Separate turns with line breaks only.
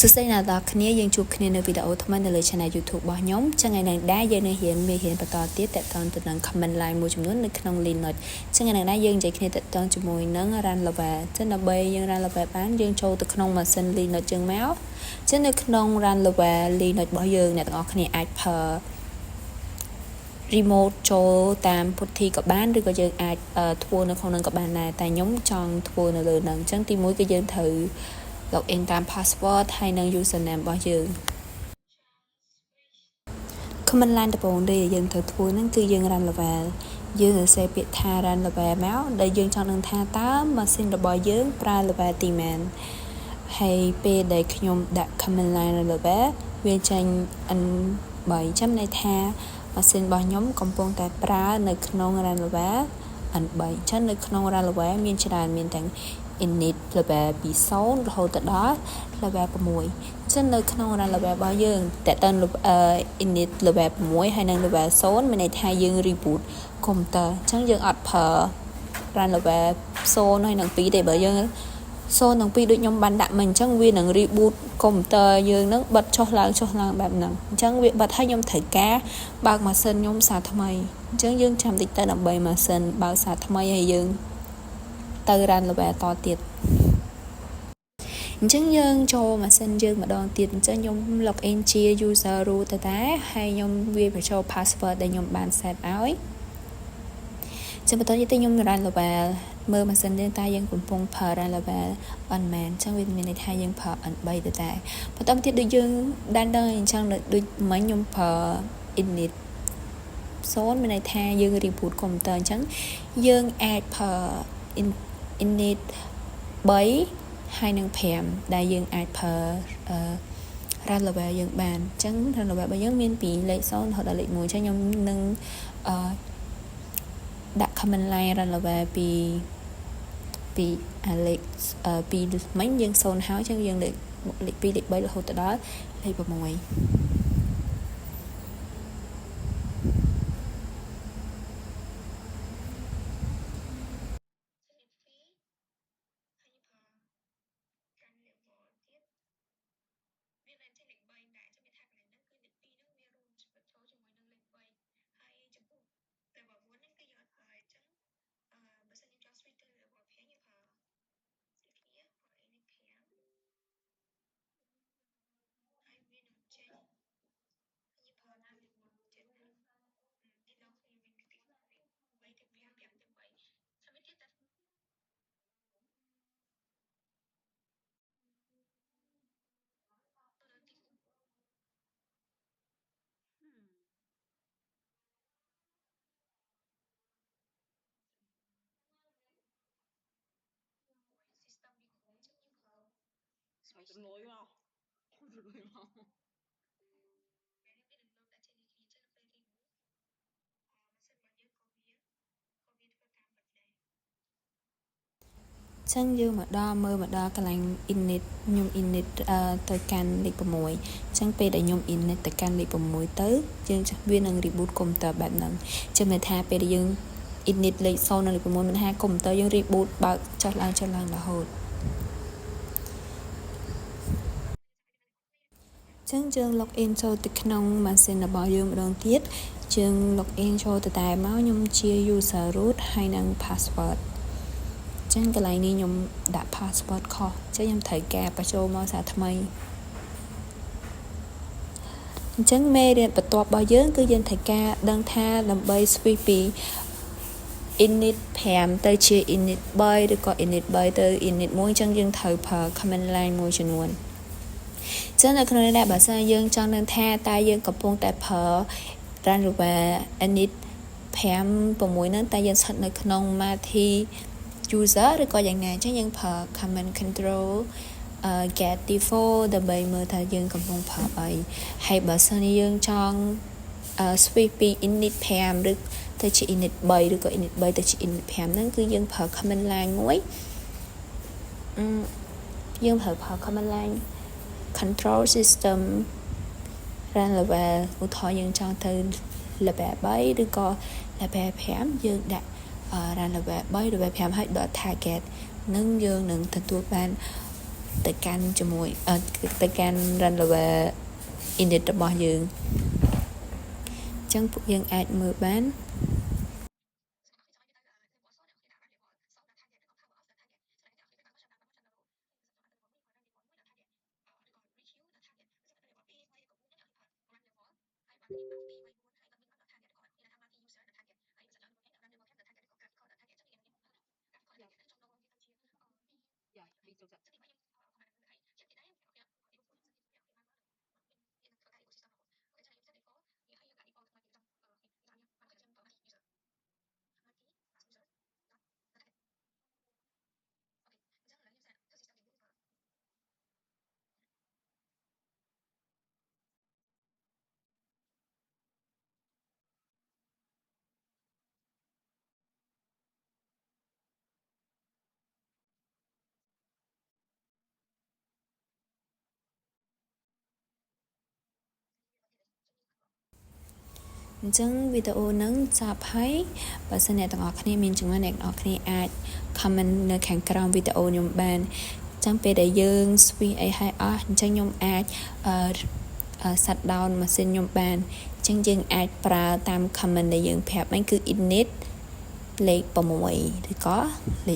សួស្តីអ្នកនរគ្នាយើងជួបគ្នានៅវីដេអូថ្មីនៅលើ Channel YouTube របស់ខ្ញុំចឹងថ្ងៃនេះដែរយើងនឹងរៀនបន្តទៀតតទៅនឹង comment line មួយចំនួននៅក្នុង Linux ចឹងថ្ងៃនេះដែរយើងនិយាយគ្នាតទៅជាមួយនឹង run level ចឹងដើម្បីយើង run level បានយើងចូលទៅក្នុងម៉ាស៊ីន Linux យើងមកចឹងនៅក្នុង run level Linux របស់យើងអ្នកទាំងអស់គ្នាអាចប្រើ remote ចូលតាម putty ក៏បានឬក៏យើងអាចធ្វើនៅក្នុងនឹងក៏បានដែរតែខ្ញុំចង់ធ្វើនៅលើនឹងចឹងទី1គឺយើងត្រូវ login តាម password ហើយនិង username របស់យើង command line ដំបូងដែលយើងត្រូវធ្វើហ្នឹងគឺយើង run level យើងសរសេរពាក្យថា run level មកដែលយើងចង់នឹងថាតើម៉ាស៊ីនរបស់យើងប្រើ level ទីម៉ានហើយពេលដែលខ្ញុំដាក់ command line run level វាចេញ N3 ចាំន័យថាម៉ាស៊ីនរបស់ខ្ញុំកំពុងតែប្រើនៅក្នុង run level N3 ចឹងនៅក្នុង run level មានច្រើនមានទាំង init level ពី0រហូតទៅដល់ level 6ចឹងនៅក្នុង run level របស់យើងតើតើ init level 6ហើយនិង level 0មានន័យថាយើង reboot computer ចឹងយើងអត់ប្រើ run level 0ហើយនិង2ទេបើយើង0និង2ដូចខ្ញុំបានដាក់មិញអញ្ចឹងវានឹង reboot computer យើងនឹងបិទចុះឡើងបែបហ្នឹងអញ្ចឹងវាបិទហើយខ្ញុំត្រូវការបើកម៉ាស៊ីនខ្ញុំសារថ្មីអញ្ចឹងយើងចាំតិចទៅដើម្បីម៉ាស៊ីនបើកសារថ្មីហើយយើងទៅ run level តទៀតអញ្ចឹងយើងចូលម៉ាស៊ីនយើងម្ដងទៀតអញ្ចឹងខ្ញុំ login ជា user root ទៅដែរហើយខ្ញុំវាបញ្ចូល password ដែលខ្ញុំបាន set ឲ្យចឹងបន្តទៀតខ្ញុំ run level មើលម៉ាស៊ីនយើងតើយើងកំពុងប្រើ run level N-man អញ្ចឹងវាមានន័យថាយើងប្រើ N3 ទៅដែរបន្តទៀតដូចយើងដែរអញ្ចឹងដូចមិញខ្ញុំប្រើ init 0មានន័យថាយើង reboot computer អញ្ចឹងយើងអាចប្រើ init 3ហើយនឹង5ដែលយើងអាចប្រើ run level យើងបានអញ្ចឹង run level របស់យើងមានពីលេខ0រហូតដល់លេខ1អញ្ចឹងខ្ញុំនឹងដាក់ command line run level ពីលេខពីមិញយើង0ហើយអញ្ចឹងយើងលេខ2លេខ3រហូតទៅដល់លេខ6
怎么用啊？怎么用？
ចឹងយើងមកដល់មើលមកដល់កន្លែង init ខ្ញុំ init ទៅកាន់លេខ6អញ្ចឹងពេលដែលខ្ញុំ init ទៅកាន់លេខ6ទៅយើងវានឹង reboot computer បែបហ្នឹងចាំន័យថាពេលដែលយើង init លេខ0និងលេខ6មានថា computer យើង reboot បើកចុះឡើងរហូតចឹងយើង login ចូលទៅក្នុងម៉ាស៊ីនរបស់យើងម្ដងទៀតយើង login ចូលទៅតែមកខ្ញុំជា user root ហើយនិង passwordចឹងកន្លែងនេះខ្ញុំដាក់ password ខុសចឹងខ្ញុំត្រូវការបញ្ចូលមកសារថ្មីអញ្ចឹងមេរៀនបន្ទាប់របស់យើងគឺយើងត្រូវការដឹងថាដើម្បី switch ពី init 5ទៅជា init 3ឬក៏ init 3ទៅ init 1អញ្ចឹងយើងត្រូវប្រើ command line មួយចំនួនចឹងនៅក្នុងនេះដែរបើសិនយើងចង់ដឹងថាតើយើងកំពុងតែប្រើ run level init 5 6ហ្នឹងតើយើងស្ថិតនៅក្នុង multi user ឬក៏យ៉ាងណាអញ្ចឹងយើងប្រើ command control get default ដើម្បីមើលថាយើងកំពុងប្រើអីហើយបើសិនយើងចង់ switch ពី init 5ឬទៅជា init 3ឬក៏ init 3ទៅជា init 5ហ្នឹងគឺយើងប្រើ command line មួយយើងប្រើ command line control system run level ឧទាហរណ៍យើងចង់ទៅ level 3ឬក៏ level 5យើងដាក់ run level 3 level 5ហើយដល់ target នឹងយើងនឹងទទួលបាន ទៅកាន់ជាមួយទៅកាន់ run level init របស់យើងអញ្ចឹងពួកយើងអាចមើលបានអញ្ចឹងវីដេអូហ្នឹងចប់ហើយបើសិនអ្នកទាំងអស់គ្នាមានចំណុចអ្នកទាំងអស់គ្នាអាច comment នៅខាងក្រោមវីដេអូខ្ញុំបានអញ្ចឹងពេលដែលយើង switch អីហើយអស់អញ្ចឹងខ្ញុំអាចshut down ម៉ាស៊ីនខ្ញុំបានអញ្ចឹងយើងអាចប្រើតាម comment ដែលយើងប្រាប់ហ្នឹងគឺ init លេខ6ឬក៏លេខ